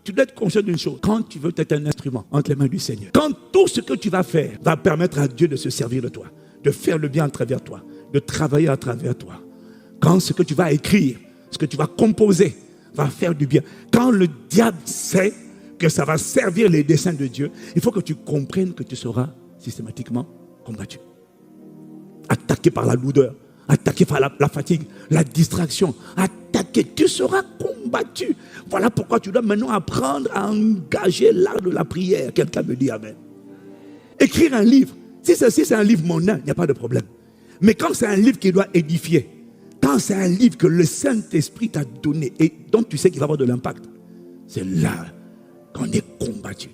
Tu dois être conscient d'une chose. Quand tu veux être un instrument entre les mains du Seigneur, quand tout ce que tu vas faire va permettre à Dieu de se servir de toi, de faire le bien à travers toi, de travailler à travers toi, quand ce que tu vas écrire, ce que tu vas composer va faire du bien, quand le diable sait que ça va servir les desseins de Dieu, il faut que tu comprennes que tu seras systématiquement combattu. Attaqué par la lourdeur, attaqué par la fatigue, la distraction, attaqué, tu seras combattu. Voilà pourquoi tu dois maintenant apprendre à engager l'art de la prière. Quelqu'un me dit amen. Écrire un livre, si c'est un livre mondain, il n'y a pas de problème. Mais quand c'est un livre qui doit édifier, quand c'est un livre que le Saint-Esprit t'a donné et dont tu sais qu'il va avoir de l'impact, c'est là qu'on est combattu.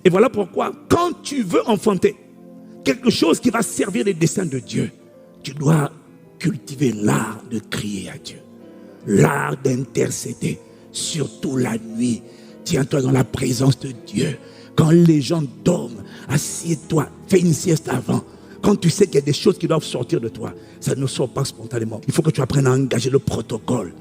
Et voilà pourquoi, quand tu veux enfanter quelque chose qui va servir les desseins de Dieu, tu dois cultiver l'art de crier à Dieu, l'art d'intercéder, surtout la nuit. Tiens-toi dans la présence de Dieu. Quand les gens dorment, assieds-toi, fais une sieste avant. Quand tu sais qu'il y a des choses qui doivent sortir de toi, ça ne sort pas spontanément. Il faut que tu apprennes à engager le protocole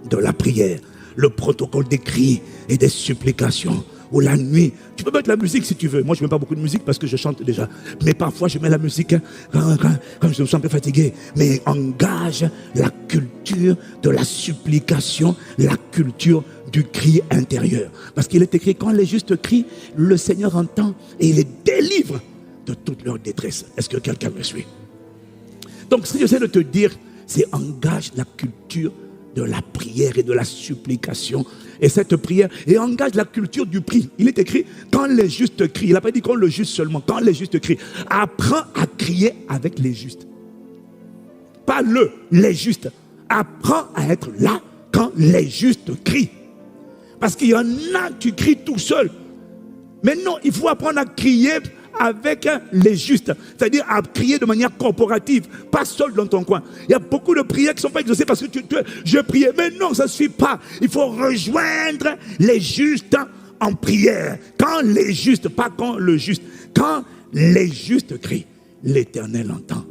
de la prière, le protocole des cris et des supplications. Ou la nuit, tu peux mettre la musique si tu veux. Moi je ne mets pas beaucoup de musique parce que je chante déjà. Mais parfois je mets la musique quand je me sens un peu fatigué. Mais engage la culture de la supplication, la culture du cri intérieur. Parce qu'il est écrit, quand les justes crient, le Seigneur entend et il les délivre de toute leur détresse. Est-ce que quelqu'un me suit? Donc ce que j'essaie de te dire, c'est engage la culture de la prière et de la supplication. Et cette prière, et engage la culture du prix. Il est écrit, quand les justes crient, il n'a pas dit quand le juste seulement, quand les justes crient, apprends à crier avec les justes. Pas les justes. Apprends à être là quand les justes crient. Parce qu'il y en a qui crient tout seul. Mais non, il faut apprendre à crier avec les justes, c'est-à-dire à crier de manière corporative, pas seul dans ton coin. Il y a beaucoup de prières qui ne sont pas exaucées parce que je priais, mais non, ça ne suffit pas. Il faut rejoindre les justes en prière. Quand les justes, pas quand le juste, quand les justes crient, l'Éternel entend